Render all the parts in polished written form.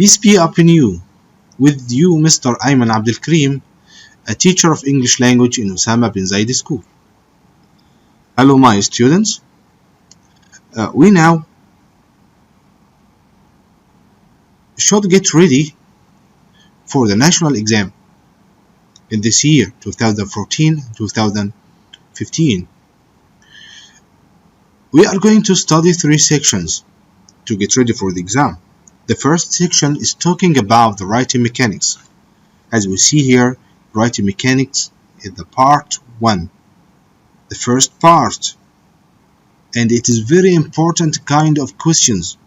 Peace be upon you. With you, Mr. Ayman Abdel Karim, a teacher of English language in Osama bin Zaid School. Hello, my students. We now should get ready for the national exam in this year, 2014-2015. We are going to study 3 sections to get ready for the exam. The first section is talking about the writing mechanics. As we see here, writing mechanics is the part 1, the first part, and it is very important kind of questions.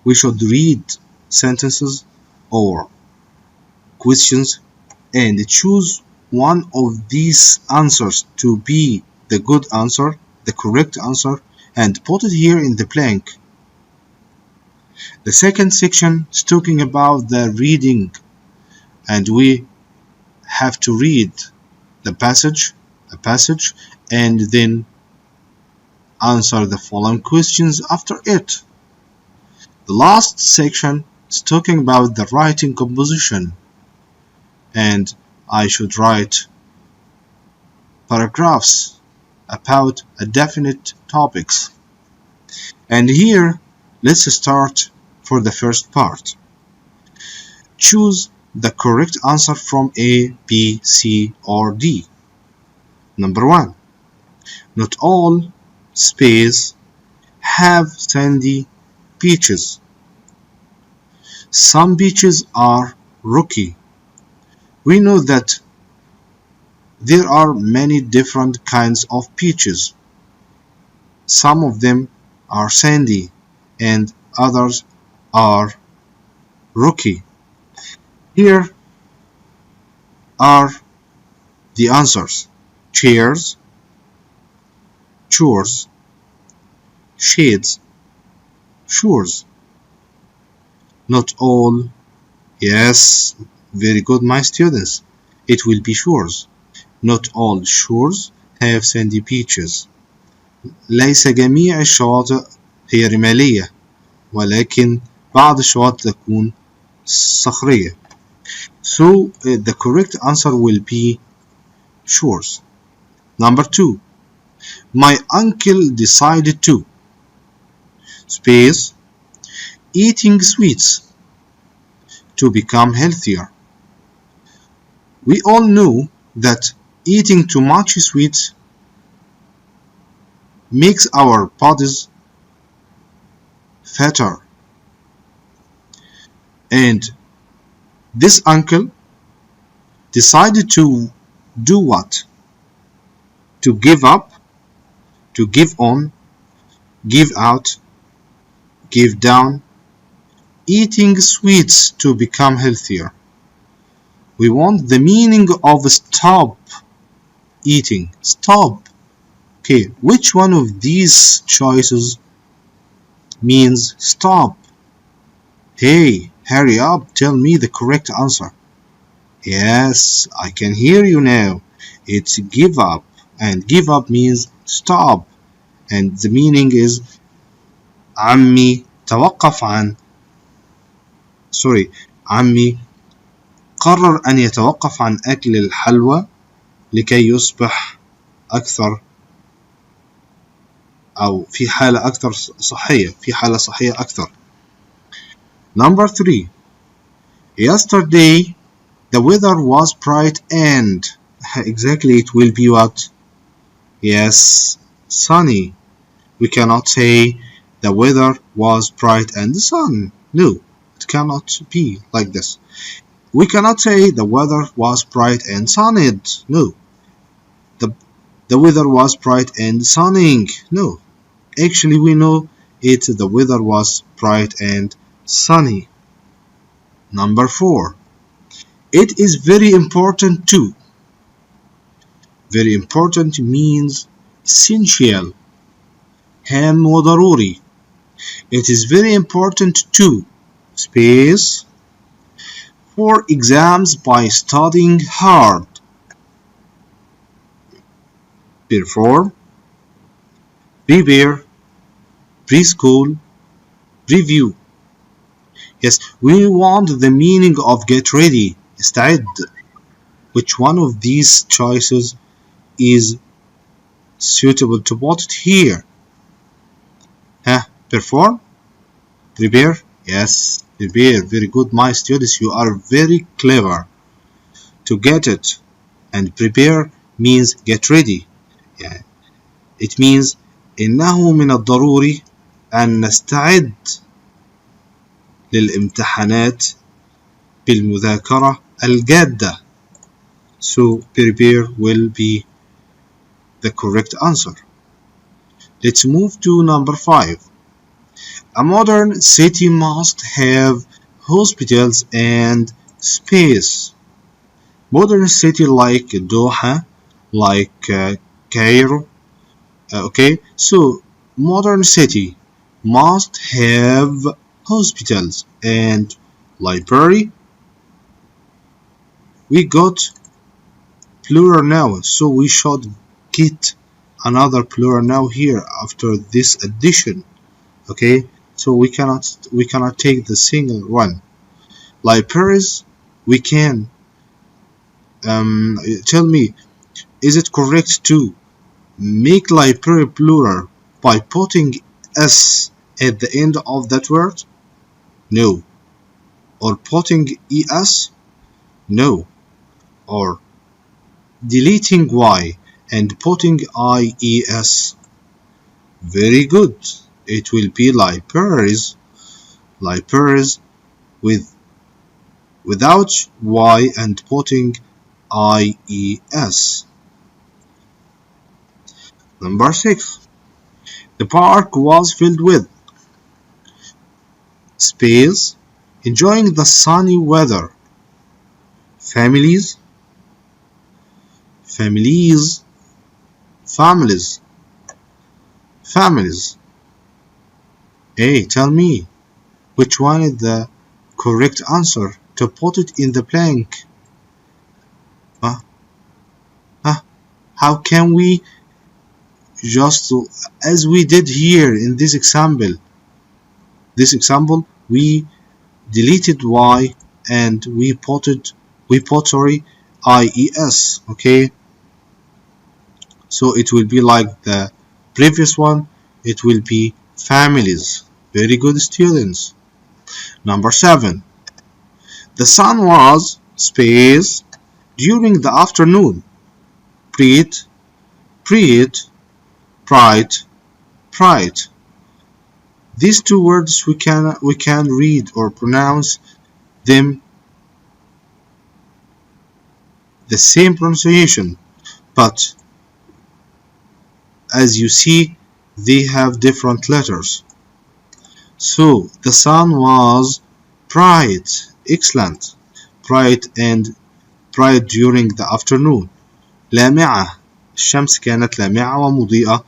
We should read sentences or questions and choose one of these answers to be the good answer, the correct answer, and put it here in the blank. The second section is talking about the reading, and we have to read a passage, and then answer the following questions after it. The last section is talking about the writing composition, and I should write paragraphs about a definite topics. And here, let's start for the first part. Choose the correct answer from A, B, C, or D. Number 1. Not all space have sandy beaches. Some beaches are rocky. We know that there are many different kinds of beaches. Some of them are sandy and others are rocky. Here are the answers: chairs, chores, shades, shores. Not all. Yes, very good, my students. It will be shores. Not all shores have sandy beaches. ليس جميع الشواطئ هي رمالية، ولكن بعض الشواطئ تكون صخرية. So the correct answer will be shores. Number 2. My uncle decided to space eating sweets to become healthier. We all know that eating too much sweets makes our bodies fatter. And this uncle decided to do what? To give up, to give on, give out, give down, eating sweets to become healthier. We want the meaning of stop eating. Stop. Okay, which one of these choices means stop? Hey, hurry up, tell me the correct answer. Yes, I can hear you now. It's give up, and give up means stop, and the meaning is عمي توقف عن عمي قرر أن يتوقف عن أكل الحلوى لكي يصبح أكثر أو في حالة أكثر صحية، في حالة صحية أكثر. Number 3. Yesterday the weather was bright and exactly it will be what? Yes, sunny. We cannot say the weather was bright and sun. No, it cannot be like this. We cannot say the weather was bright and sunny. No. The weather was bright and sunning. No. Actually, we know it. The weather was bright and sunny. Number 4. It is very important to. Very important means essential. هام وضروري. It is very important to space for exams by studying hard. Perform, prepare, preschool, review. Yes, we want the meaning of get ready. استعد. Which one of these choices is suitable to put it here? Perform? Prepare? Yes, prepare. Very good, my students. You are very clever to get it. And prepare means get ready. Yeah. It means إنه من الضروري أن نستعد للامتحانات بالمذاكرة الجادة. So prepare will be the correct answer. Let's move to number 5. A modern city must have hospitals and space. Modern city like Doha, like Cairo. Okay, so modern city must have hospitals and library. We got plural now, so we should get another plural now here after this addition. Okay, so we cannot take the single one. Libraries, we can tell me, is it correct to make library plural by putting s at the end of that word? No. Or putting es? No. Or deleting y and putting ies? Very good. It will be libraries without y and putting ies. Number 6. The park was filled with space, enjoying the sunny weather, families, Hey, tell me, which one is the correct answer to put it in the blank? How can we just as we did here in this example? We deleted y and we put ies. Okay, so it will be like the previous one. It will be families. Very good, students. Number 7. The sun was space during the afternoon. Bright. These two words we can read or pronounce them the same pronunciation, but as you see, they have different letters. So the sun was bright. Excellent. Bright during the afternoon. لامعة. الشمس كانت لامعة ومضيئة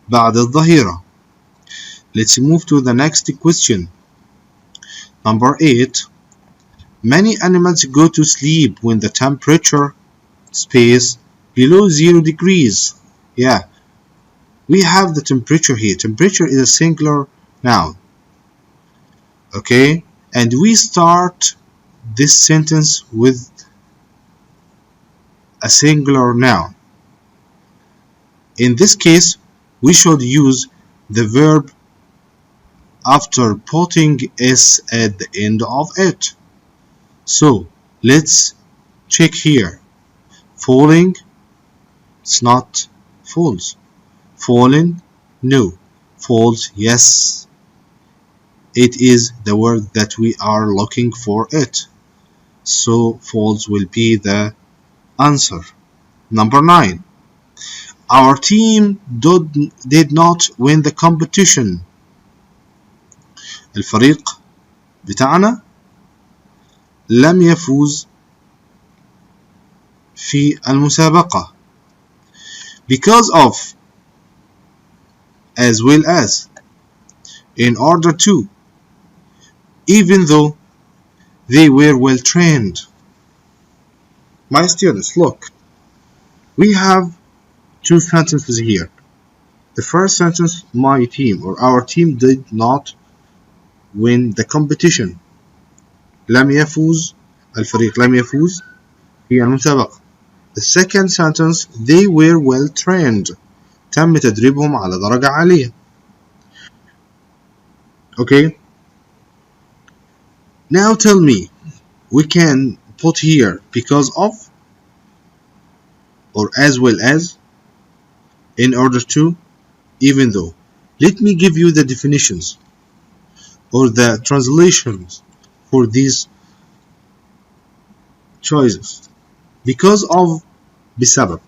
بعد الظهيرة. Let's move to the next question. Number 8. Many animals go to sleep when the temperature space below 0 degrees. Yeah, we have the temperature here. Temperature is a singular noun. Okay, and we start this sentence with a singular noun. In this case, we should use the verb after putting s at the end of it. So let's check here. Falling, it's not falls. Fallen, no. Falls, yes. It is the word that we are looking for it. So falls will be the answer. Number 9. Our team did not win the competition. الفريق بتاعنا لم يفوز في المسابقة. Because of, as well as, in order to, even though they were well trained. My students, look, we have two sentences here. The first sentence, my team or our team did not win the competition. الفريق لم يفوز في المسابقة. The second sentence, they were well trained. تم تدريبهم على درجة عالية. Okay. Now tell me, we can put here because of or as well as, in order to, even though. Let me give you the definitions or the translations for these choices. Because of, بسبب.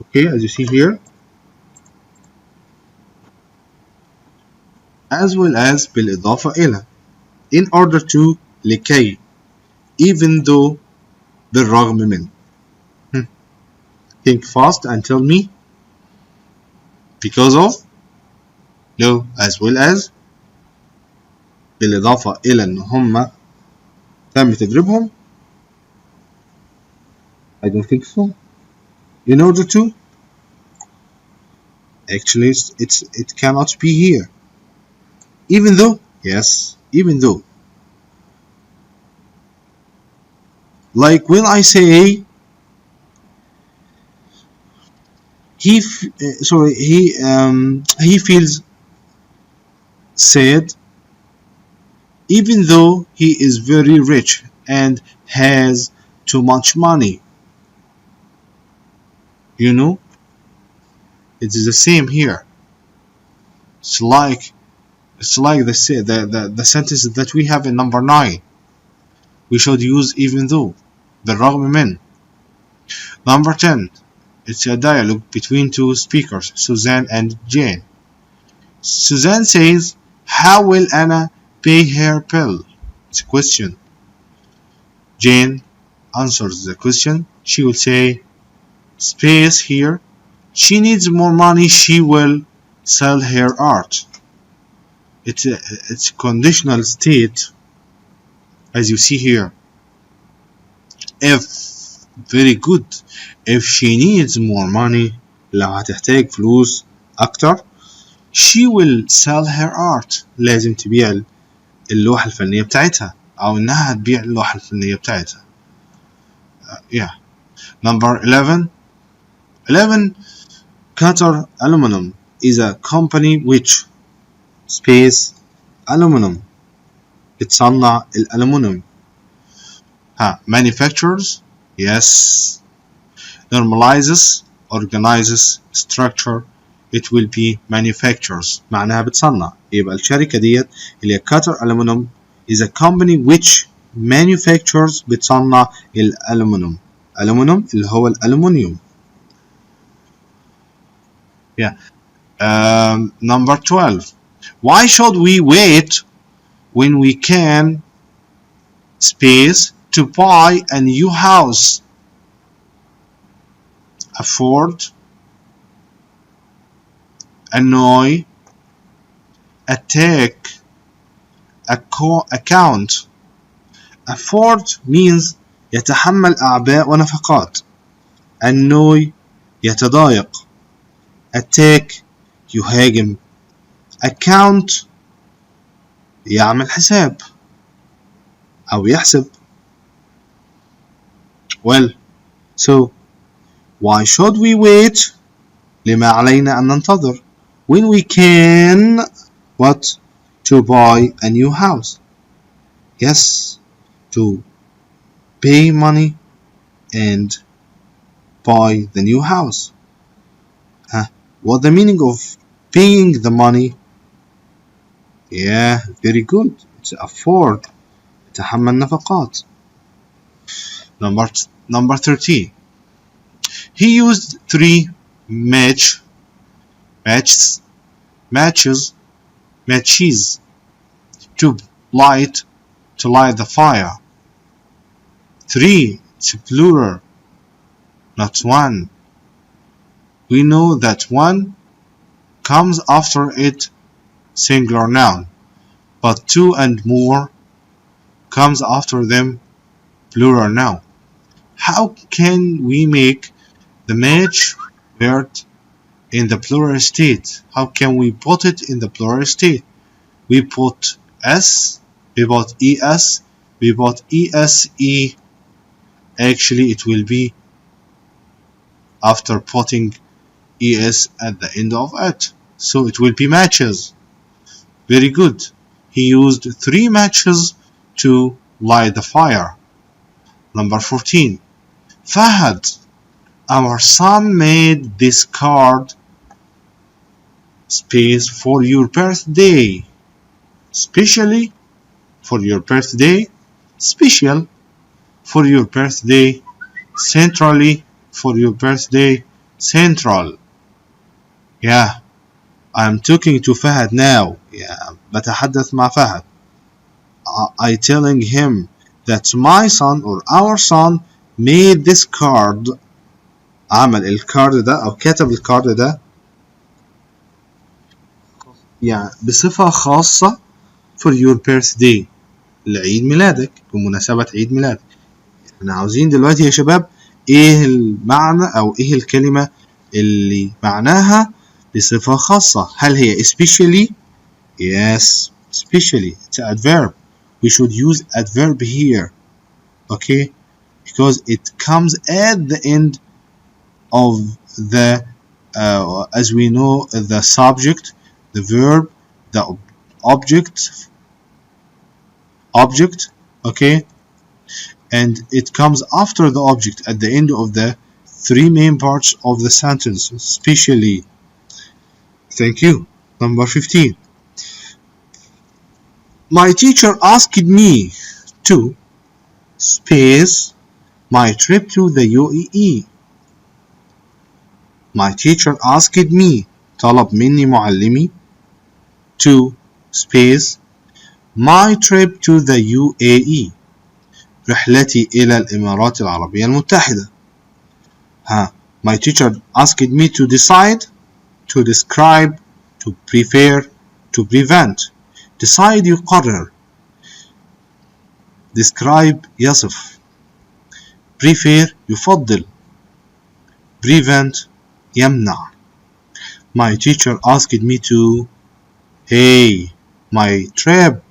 Okay, as you see here. As well as بالإضافة إلى. In order to, لكي. Even though, بالرغم من. Think fast and tell me. Because of, no, as well as, بالإضافة إلى إن هم تم تدريبهم. I don't think so. In order to, actually it cannot be here. Even though, yes, even though. Like when I say he feels sad even though he is very rich and has too much money. You know, it is the same here. It's like the sentence that we have in number 9. We should use even though. بالرغم من. Number 10. It's a dialogue between two speakers, Suzanne and Jane. Suzanne says, how will Anna pay her bill? It's a question. Jane answers the question. She will say, space here. She needs more money. She will sell her art. It's a conditional state, as you see here. If, very good. If she needs more money, لو هتحتاج فلوس أكتر, she will sell her art. لازم تبيع اللوحة الفنية بتاعتها أو إنها تبيع اللوحة الفنية بتاعتها. Yeah. Number 11. Qatar Aluminum is a company which space aluminum بتصنع الألمنيوم. Manufactures, yes. Normalizes, organizes, structure, it will be manufactures. معناها بتصنع. يبقى الشركة ديت اللي هي Qatar Aluminum is a company which manufactures بتصنع الألمنيوم. ألمنيوم اللي هو الألمنيوم. Yeah. Number 12. Why should we wait when we can space to buy a new house? Afford, annoy, attack, account. Afford means يتحمل أعباء ونفقات. Annoy يتضايق. Attack يهاجم. Account يعمل حساب أو يحسب. Well, so why should we wait? لما علينا أن ننتظر. When we can what? To buy a new house. Yes, to pay money and buy the new house. What the meaning of paying the money? Yeah, very good. It's afford. تحمل نفقات. Number 13. He used 3 matches to light the fire. 3, it's plural, not 1. We know that 1 comes after it singular noun, but 2 and more comes after them plural noun. How can we make the match word in the plural state? How can we put it in the plural state? We put S, we put ES, we put ESE. Actually, it will be after putting ES at the end of it. So it will be matches. Very good. He used 3 matches to light the fire. Number 14. Fahad, our son made this card space for your birthday. Specially for your birthday. Special for your birthday. Centrally for your birthday. Central. Yeah. I'm talking to Fahad now. Yeah. بتحدث مع فهد. I telling him that my son or our son made this card. عمل الكارد ده أو كتب الكارد ده يعني بصفة خاصة for your birthday لعيد ميلادك بمناسبة عيد ميلادك. احنا عاوزين دلوقتي يا شباب ايه المعنى او ايه الكلمة اللي معناها بصفة خاصة. هل هي especially؟ Yes, especially. It's an adverb. We should use adverb here. Okay? Because it comes at the end of the as we know the subject, the verb, the object, okay, and it comes after the object at the end of the 3 main parts of the sentence, especially. Thank you. Number 15. My teacher asked me to space my trip to the UAE. My teacher asked me طلب مني معلمي to space my trip to the UAE رحلتي إلى الإمارات العربية المتحدة. My teacher asked me to decide, to describe, to prepare, to prevent. Decide يقرر. Describe يصف. Prepare يفضل. Prevent يمنع. My teacher asked me to hey, my trip.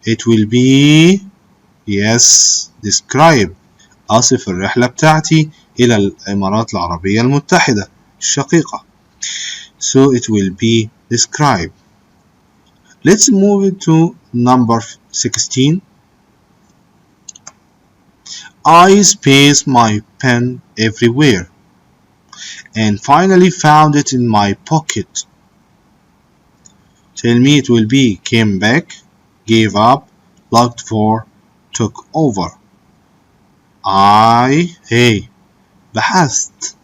It will be yes, describe. أصف الرحلة بتاعتي إلى الإمارات العربية المتحدة الشقيقة. So it will be describe. Let's move it to number 16. I spaced my pen everywhere and finally found it in my pocket. Tell me it will be came back, gave up, looked for, took over. hey بحثت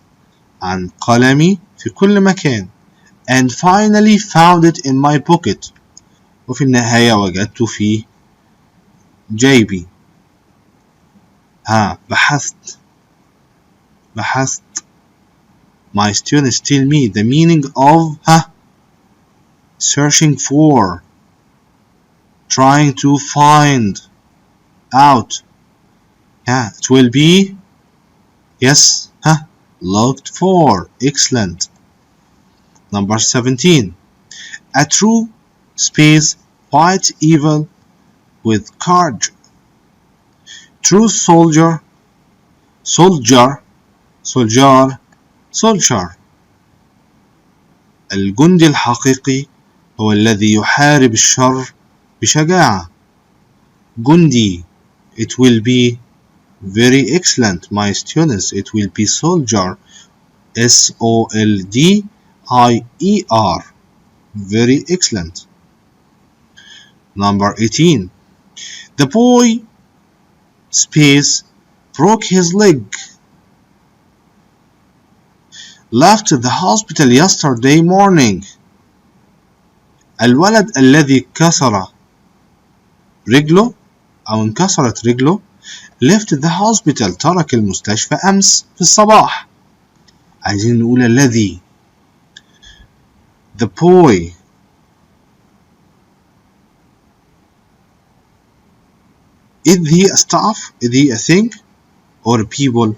عن قلمي في كل مكان and finally found it in my pocket. وفي النهاية وجدته في جيبي. بحثت. My students tell me the meaning of searching for, trying to find out. It will be yes, looked for. Excellent. Number 17. A true space fights evil with courage. True soldier. الجندي الحقيقي هو الذي يحارب الشر بشجاعة. جندي. It will be very excellent, my students. It will be soldier. SOLDIER. Very excellent. Number 18. The boy space broke his leg. Left the hospital yesterday morning. الولد الذي كسر رجله أو انكسرت رجله left the hospital ترك المستشفى أمس في الصباح. عايزين نقول الذي. The boy. Is he a staff? Is he a thing? Or a people?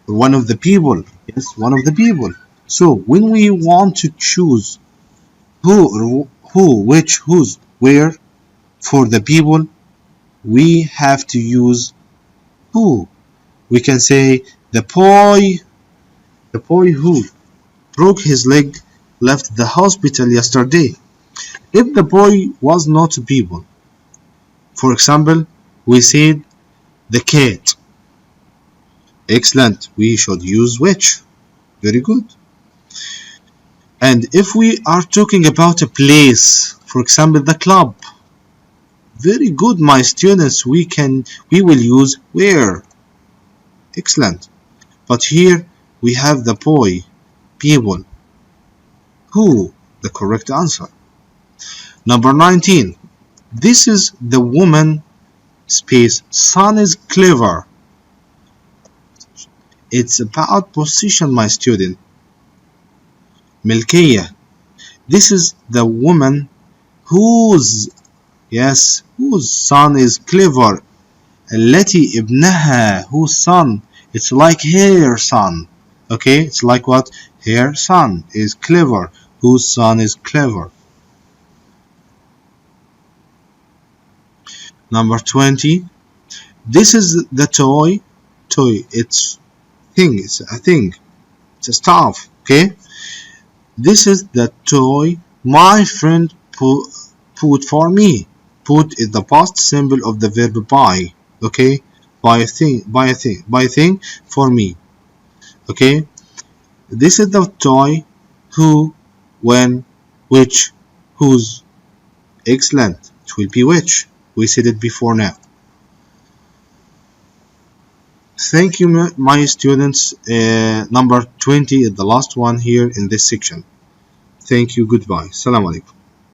Or one of the people? Yes, one of the people. So when we want to choose who, which, whose, where, For the people, we have to use who. We can say the boy who broke his leg left the hospital yesterday. If the boy was not people, for example, we said the cat. Excellent. We should use which. Very good. And if we are talking about a place, for example, the club. Very good, my students. We will use where. Excellent. But here we have the boy, people. Who? The correct answer. Number 19. This is the woman space. Son is clever. It's about position, my student. ملكية. This is the woman whose son is clever. التي ابنها whose son. It's like her son. Okay, it's like what? Her son is clever. Whose son is clever. Number 20. This is the toy. It's thing. It's a thing. It's a stuff. Okay. This is the toy my friend put for me. Put is the past symbol of the verb buy. Okay. Buy a thing for me. Okay. This is the toy. Who, when, which, whose. Excellent. It will be which. We said it before now. Thank you, my students. Number 20 is the last one here in this section. Thank you. Goodbye. Assalamu alaikum.